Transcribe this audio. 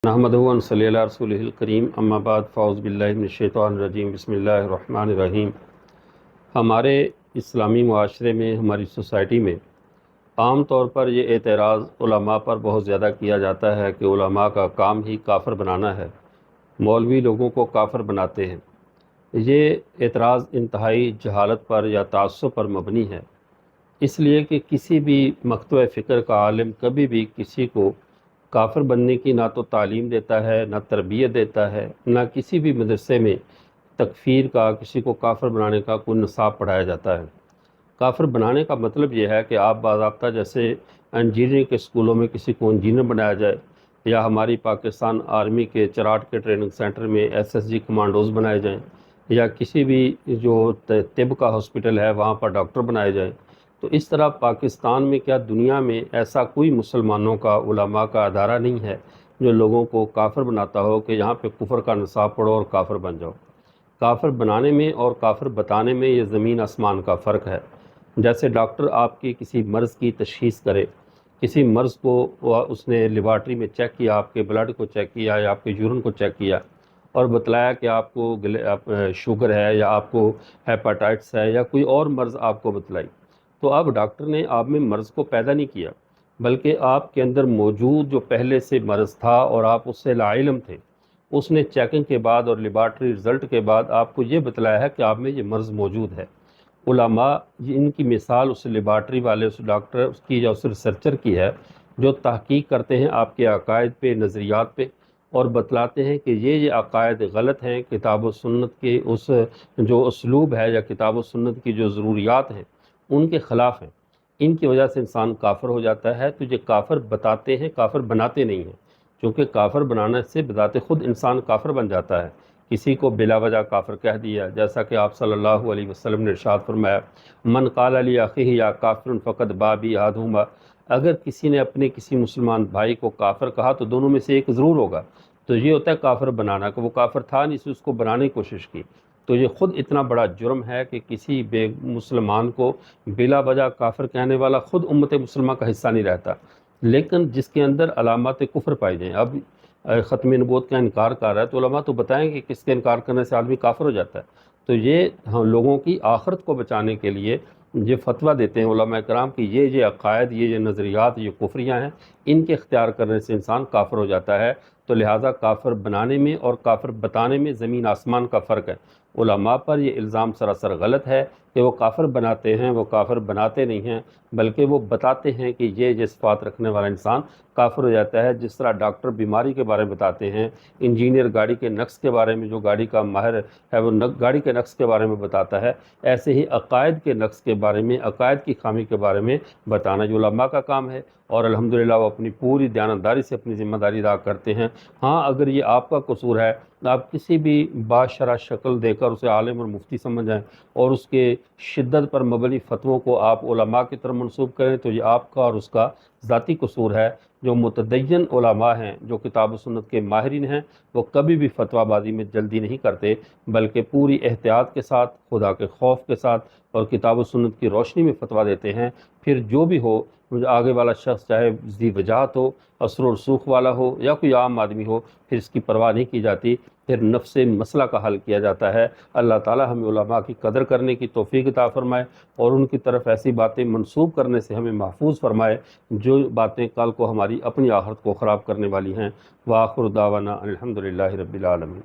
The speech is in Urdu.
نحمدہ و نصلی علی رسولہ الکریم اما بعد فاعوذ باللہ من الشیطان الرجیم بسم اللہ الرحمن الرحیم۔ ہمارے اسلامی معاشرے میں، ہماری سوسائٹی میں عام طور پر یہ اعتراض علماء پر بہت زیادہ کیا جاتا ہے کہ علماء کا کام ہی کافر بنانا ہے، مولوی لوگوں کو کافر بناتے ہیں۔ یہ اعتراض انتہائی جہالت پر یا تعصب پر مبنی ہے، اس لیے کہ کسی بھی مکتبہ فکر کا عالم کبھی بھی کسی کو کافر بننے کی نہ تو تعلیم دیتا ہے، نہ تربیت دیتا ہے، نہ کسی بھی مدرسے میں تکفیر کا، کسی کو کافر بنانے کا کوئی نصاب پڑھایا جاتا ہے۔ کافر بنانے کا مطلب یہ ہے کہ آپ باضابطہ جیسے انجینئرنگ کے اسکولوں میں کسی کو انجینئر بنایا جائے، یا ہماری پاکستان آرمی کے چراٹ کے ٹریننگ سینٹر میں SSG کمانڈوز بنائے جائیں، یا کسی بھی جو طب کا ہاسپٹل ہے وہاں پر ڈاکٹر بنائے جائیں۔ تو اس طرح پاکستان میں کیا دنیا میں ایسا کوئی مسلمانوں کا علماء کا ادارہ نہیں ہے جو لوگوں کو کافر بناتا ہو کہ یہاں پہ کفر کا نصاب پڑھو اور کافر بن جاؤ۔ کافر بنانے میں اور کافر بتانے میں یہ زمین آسمان کا فرق ہے۔ جیسے ڈاکٹر آپ کی کسی مرض کی تشخیص کرے، کسی مرض کو اس نے لیبارٹری میں چیک کیا، آپ کے بلڈ کو چیک کیا یا آپ کے یورین کو چیک کیا اور بتلایا کہ آپ کو شوگر ہے یا آپ کو ہیپاٹائٹس ہے یا کوئی اور مرض آپ کو بتلائی، تو اب ڈاکٹر نے آپ میں مرض کو پیدا نہیں کیا، بلکہ آپ کے اندر موجود جو پہلے سے مرض تھا اور آپ اس سے لاعلم تھے، اس نے چیکنگ کے بعد اور لیبارٹری رزلٹ کے بعد آپ کو یہ بتلایا ہے کہ آپ میں یہ مرض موجود ہے۔ علماء ان کی مثال اس لیبارٹری والے، اس ڈاکٹر اس کی یا اس ریسرچر کی ہے جو تحقیق کرتے ہیں آپ کے عقائد پہ، نظریات پہ، اور بتلاتے ہیں کہ یہ عقائد غلط ہیں، کتاب و سنت کے اس جو اسلوب ہے یا کتاب و سنت کی جو ضروریات ہیں ان کے خلاف ہیں۔ ان کی وجہ سے انسان کافر ہو جاتا ہے۔ تو یہ کافر بتاتے ہیں، کافر بناتے نہیں ہیں، چونکہ کافر بنانے سے بذات خود انسان کافر بن جاتا ہے۔ کسی کو بلا وجہ کافر کہہ دیا، جیسا کہ آپ صلی اللہ علیہ وسلم نے ارشاد فرمایا، من قال لاخیہ یا کافر فقد بابی احدہما، اگر کسی نے اپنے کسی مسلمان بھائی کو کافر کہا تو دونوں میں سے ایک ضرور ہوگا۔ تو یہ ہوتا ہے کافر بنانا، کہ وہ کافر تھا نہیں، اس کو بنانے کی کوشش کی۔ تو یہ خود اتنا بڑا جرم ہے کہ کسی بے مسلمان کو بلا وجہ کافر کہنے والا خود امت مسلمہ کا حصہ نہیں رہتا، لیکن جس کے اندر علامات کفر پائی جائیں۔ اب ختم نبوت کا انکار کر رہا ہے تو علماء تو بتائیں کہ کس کے انکار کرنے سے آدمی کافر ہو جاتا ہے۔ تو یہ ہم لوگوں کی آخرت کو بچانے کے لیے یہ فتویٰ دیتے ہیں علماء کرام کہ یہ عقائد، یہ نظریات، یہ کفریاں ہیں، ان کے اختیار کرنے سے انسان کافر ہو جاتا ہے۔ تو لہٰذا کافر بنانے میں اور کافر بتانے میں زمین آسمان کا فرق ہے۔ علماء پر یہ الزام سراسر غلط ہے کہ وہ کافر بناتے ہیں، وہ کافر بناتے نہیں ہیں، بلکہ وہ بتاتے ہیں کہ یہ صفات رکھنے والا انسان کافر ہو جاتا ہے۔ جس طرح ڈاکٹر بیماری کے بارے میں بتاتے ہیں، انجینئر گاڑی کے نقص کے بارے میں، جو گاڑی کا ماہر ہے وہ گاڑی کے نقص کے بارے میں بتاتا ہے، ایسے ہی عقائد کے نقص کے بارے میں، عقائد کی خامی کے بارے میں بتانا جو علماء کا کام ہے، اور الحمدللہ وہ اپنی پوری دیانتداری سے اپنی ذمہ داری ادا کرتے ہیں۔ ہاں، اگر یہ آپ کا قصور ہے، آپ کسی بھی باشرح شکل دے کر اسے عالم اور مفتی سمجھ جائیں اور اس کے شدت پر مبنی فتووں کو آپ علماء کی طرف منسوب کریں، تو یہ آپ کا اور اس کا ذاتی قصور ہے۔ جو متدین علماء ہیں، جو کتاب و سنت کے ماہرین ہیں، وہ کبھی بھی فتویٰ بازی میں جلدی نہیں کرتے، بلکہ پوری احتیاط کے ساتھ، خدا کے خوف کے ساتھ اور کتاب و سنت کی روشنی میں فتویٰ دیتے ہیں۔ پھر جو بھی ہو، آگے والا شخص چاہے ذی وجاہت ہو، اثر و رسوخ والا ہو یا کوئی عام آدمی ہو، پھر اس کی پرواہ نہیں کی جاتی، پھر نفس مسئلہ کا حل کیا جاتا ہے۔ اللہ تعالی ہمیں علماء کی قدر کرنے کی توفیق عطا فرمائے اور ان کی طرف ایسی باتیں منسوب کرنے سے ہمیں محفوظ فرمائے جو باتیں کل کو ہماری اپنی آخرت کو خراب کرنے والی ہیں۔ وآخر دعوانا الحمدللہ رب العالمین۔